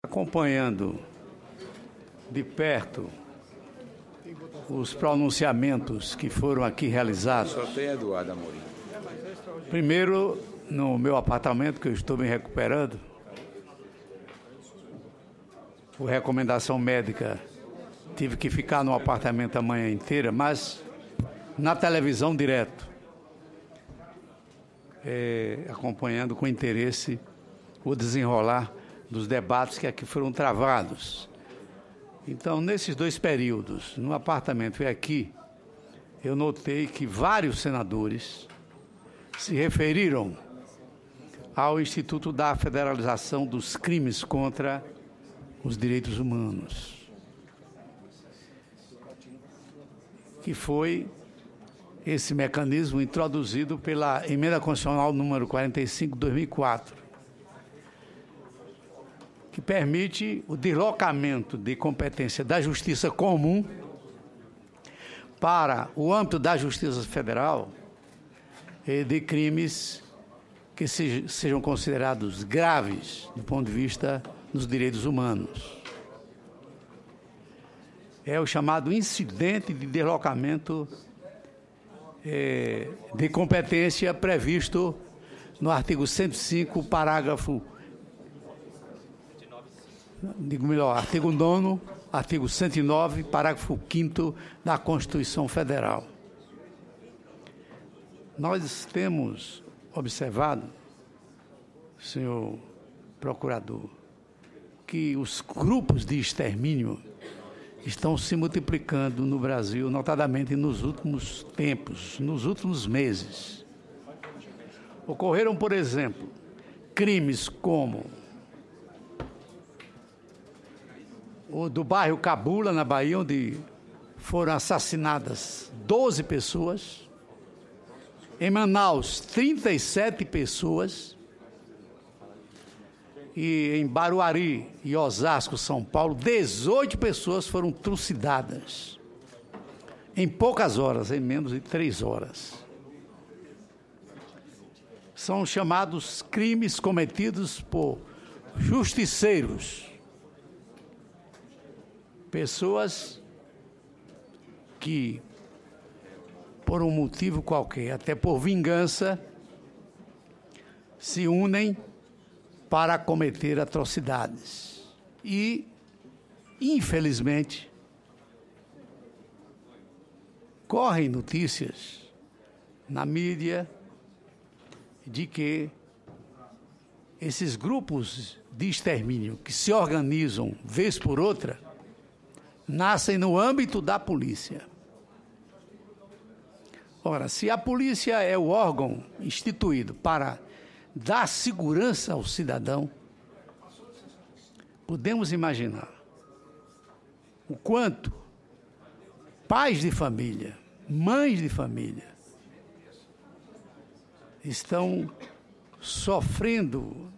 Acompanhando de perto os pronunciamentos que foram aqui realizados. Só tem Eduardo Amorim. Primeiro, no meu apartamento, que eu estou me recuperando, por recomendação médica, tive que ficar no apartamento a manhã inteira, mas na televisão direto, acompanhando com interesse o desenrolar dos debates que aqui foram travados. Então, nesses dois períodos, no apartamento e aqui, eu notei que vários senadores se referiram ao Instituto da Federalização dos Crimes contra os Direitos Humanos, que foi esse mecanismo introduzido pela Emenda Constitucional número 45, 2004, que permite o deslocamento de competência da Justiça Comum para o âmbito da Justiça Federal de crimes que sejam considerados graves do ponto de vista dos direitos humanos. É o chamado incidente de deslocamento de competência previsto no artigo 105, parágrafo artigo 9º, artigo 109, parágrafo 5º da Constituição Federal. Nós temos observado, senhor procurador, que os grupos de extermínio estão se multiplicando no Brasil, notadamente nos últimos tempos, nos últimos meses. Ocorreram, por exemplo, crimes como o do bairro Cabula, na Bahia, onde foram assassinadas 12 pessoas. Em Manaus, 37 pessoas. E em Barueri e Osasco, São Paulo, 18 pessoas foram trucidadas. Em poucas horas, em menos de 3 horas. São chamados crimes cometidos por justiceiros. Pessoas que, por um motivo qualquer, até por vingança, se unem para cometer atrocidades. E, infelizmente, correm notícias na mídia de que esses grupos de extermínio que se organizam vez por outra nascem no âmbito da polícia. Ora, se a polícia é o órgão instituído para dar segurança ao cidadão, podemos imaginar o quanto pais de família, mães de família, estão sofrendo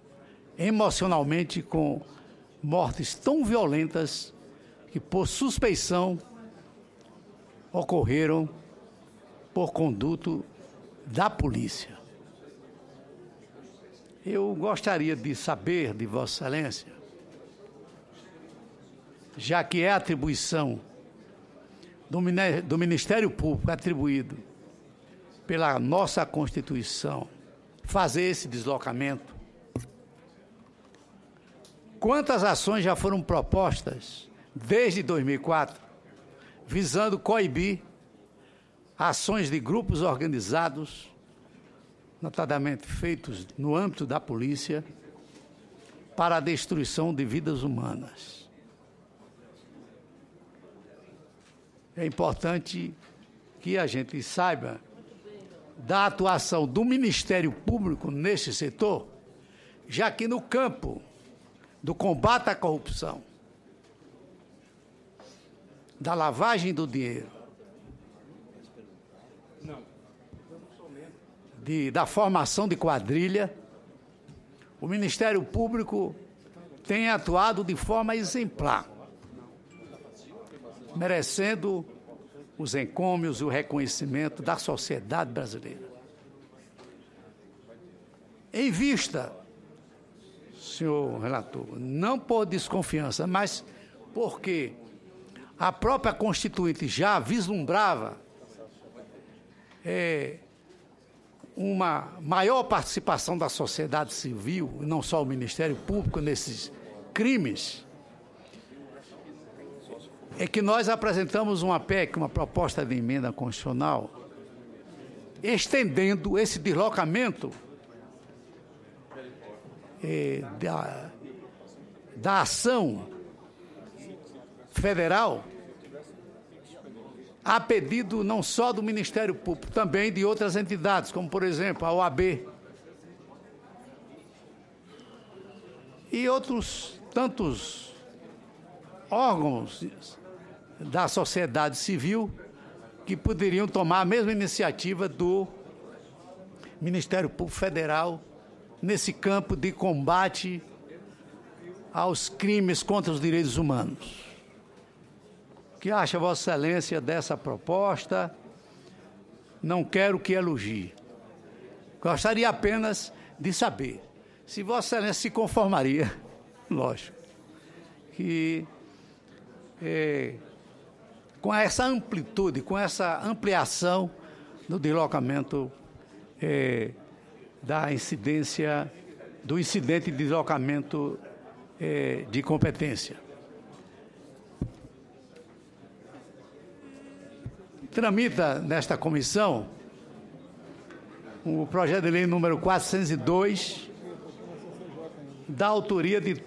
emocionalmente com mortes tão violentas que, por suspeição, ocorreram por conduto da polícia. Eu gostaria de saber de Vossa Excelência, já que é atribuição do Ministério Público atribuído pela nossa Constituição fazer esse deslocamento, quantas ações já foram propostas desde 2004, visando coibir ações de grupos organizados, notadamente feitos no âmbito da polícia, para a destruição de vidas humanas. É importante que a gente saiba da atuação do Ministério Público neste setor, já que no campo do combate à corrupção, da lavagem do dinheiro, da formação de quadrilha, o Ministério Público tem atuado de forma exemplar, merecendo os encômios e o reconhecimento da sociedade brasileira. Em vista senhor relator, não por desconfiança, mas porque a própria Constituinte já vislumbrava uma maior participação da sociedade civil, e não só o Ministério Público, nesses crimes, é que nós apresentamos uma PEC, uma proposta de emenda constitucional, estendendo esse deslocamento da ação federal a pedido não só do Ministério Público, também de outras entidades, como, por exemplo, a OAB e outros tantos órgãos da sociedade civil que poderiam tomar a mesma iniciativa do Ministério Público Federal nesse campo de combate aos crimes contra os direitos humanos. O que acha Vossa Excelência dessa proposta? Não quero que elogie. Gostaria apenas de saber se Vossa Excelência se conformaria, lógico, que com essa amplitude, com essa ampliação do deslocamento da incidência, do incidente de deslocamento de competência. Tramita nesta comissão o projeto de lei número 402, da autoria de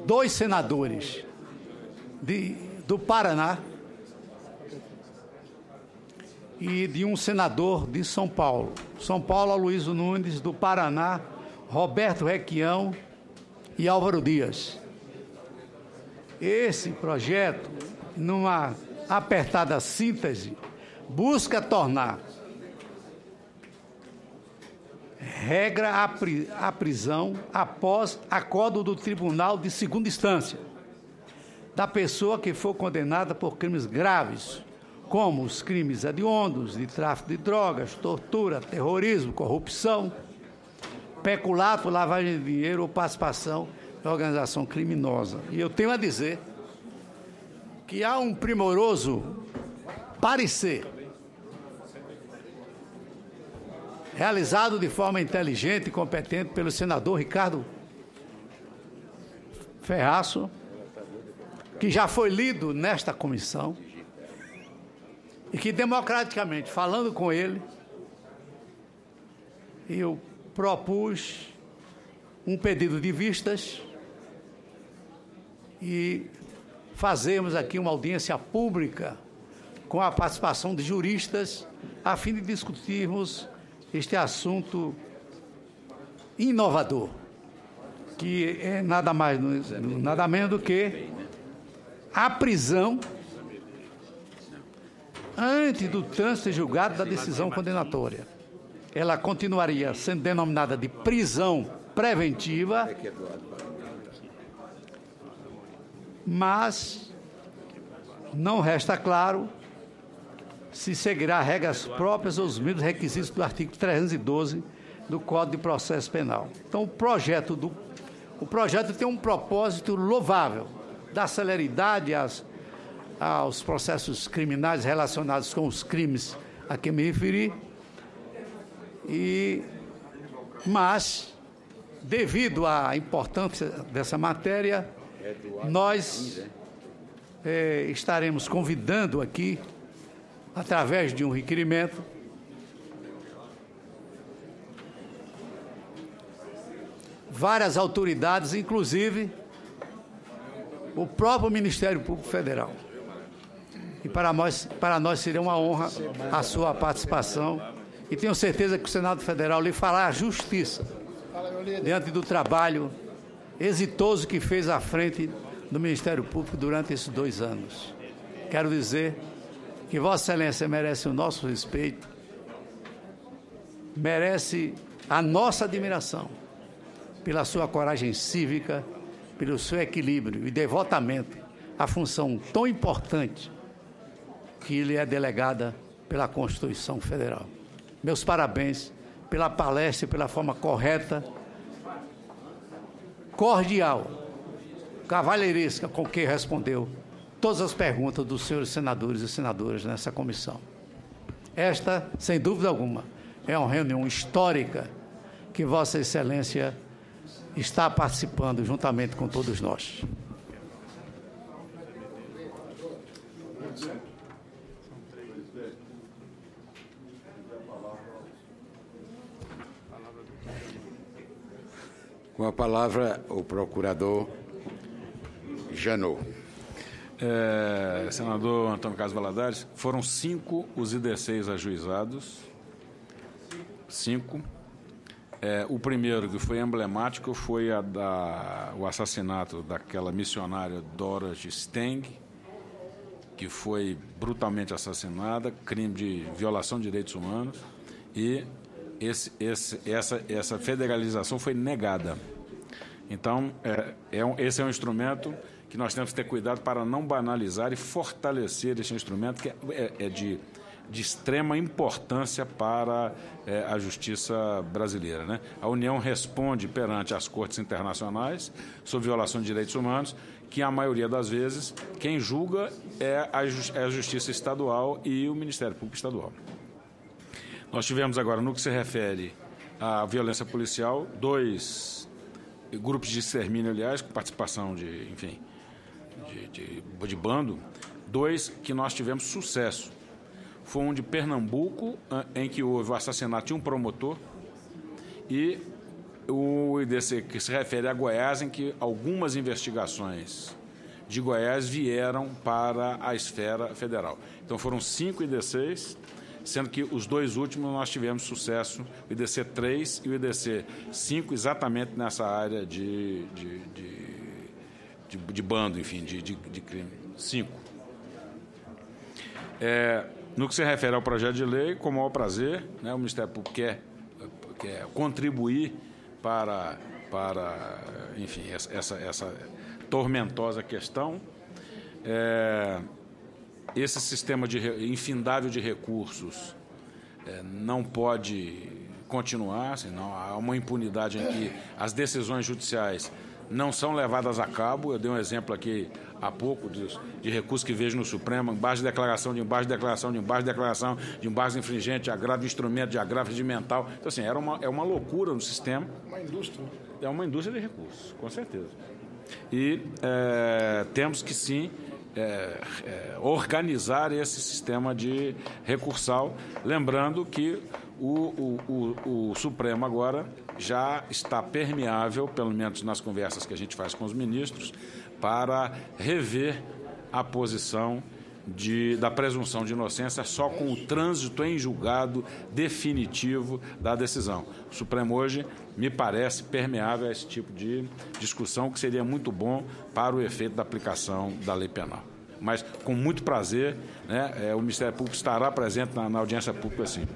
2 senadores do Paraná e de um senador de São Paulo. São Paulo, Aloysio Nunes, do Paraná, Roberto Requião e Álvaro Dias. Esse projeto, numa apertada síntese, busca tornar regra a prisão após acordo do Tribunal de Segunda Instância da pessoa que for condenada por crimes graves, como os crimes hediondos de tráfico de drogas, tortura, terrorismo, corrupção, peculato, lavagem de dinheiro ou participação em organização criminosa. E eu tenho a dizer que há um primoroso parecer realizado de forma inteligente e competente pelo senador Ricardo Ferraço, que já foi lido nesta comissão, e que democraticamente, falando com ele, eu propus um pedido de vistas e fazermos aqui uma audiência pública com a participação de juristas a fim de discutirmos este assunto inovador, que é nada mais, nada menos do que a prisão antes do trânsito julgado da decisão condenatória. Ela continuaria sendo denominada de prisão preventiva, mas não resta claro se seguirá regras próprias ou os mesmos requisitos do artigo 312 do Código de Processo Penal. Então, o projeto tem um propósito louvável, dar celeridade aos processos criminais relacionados com os crimes a que me referi, mas, devido à importância dessa matéria, nós estaremos convidando aqui, através de um requerimento, várias autoridades, inclusive o próprio Ministério Público Federal. E para nós seria uma honra a sua participação. E tenho certeza que o Senado Federal lhe fará justiça diante do trabalho exitoso que fez à frente do Ministério Público durante esses 2 anos. Quero dizer que Vossa Excelência merece o nosso respeito, merece a nossa admiração pela sua coragem cívica, pelo seu equilíbrio e devotamento à função tão importante que lhe é delegada pela Constituição Federal. Meus parabéns pela palestra e pela forma correta cordial, cavalheiresca com que respondeu todas as perguntas dos senhores senadores e senadoras nessa comissão. Esta, sem dúvida alguma, é uma reunião histórica que Vossa Excelência está participando juntamente com todos nós. Com a palavra, o procurador Janot. Senador Antônio Carlos Valadares, foram 5 os IDCs ajuizados. 5. O primeiro, que foi emblemático, foi o assassinato daquela missionária Dorothy Stang, que foi brutalmente assassinada, crime de violação de direitos humanos, e essa federalização foi negada. Então, esse é um instrumento que nós temos que ter cuidado para não banalizar e fortalecer esse instrumento, que é de extrema importância para a justiça brasileira, né? A União responde perante as cortes internacionais sobre violação de direitos humanos, que a maioria das vezes quem julga é a Justiça Estadual e o Ministério Público Estadual. Nós tivemos agora, no que se refere à violência policial, 2 grupos de extermínio, aliás, com participação de bando, 2 que nós tivemos sucesso. Foi um de Pernambuco, em que houve o assassinato de um promotor, e o IDC que se refere a Goiás, em que algumas investigações de Goiás vieram para a esfera federal. Então foram 5 IDCs, sendo que os 2 últimos nós tivemos sucesso, o IDC 3 e o IDC 5, exatamente nessa área de bando, enfim, de crime. 5. No que se refere ao projeto de lei, com o maior prazer, né, o Ministério Público quer contribuir para enfim, essa tormentosa questão. Esse sistema infindável de recursos não pode continuar, senão há uma impunidade em que as decisões judiciais não são levadas a cabo. Eu dei um exemplo aqui há pouco de recursos que vejo no Supremo, embaixo de declaração, de embaixo de declaração, de embaixo de declaração, de embaixo de infringente, de agravo de instrumento, de agravo regimental. Então, assim, é uma loucura no sistema. Uma indústria. É uma indústria de recursos, com certeza. E temos que, sim, organizar esse sistema de recursal, lembrando que o Supremo agora já está permeável, pelo menos nas conversas que a gente faz com os ministros, para rever a posição da presunção de inocência só com o trânsito em julgado definitivo da decisão. O Supremo hoje me parece permeável a esse tipo de discussão, que seria muito bom para o efeito da aplicação da lei penal. Mas, com muito prazer, né, o Ministério Público estará presente na audiência pública, sim.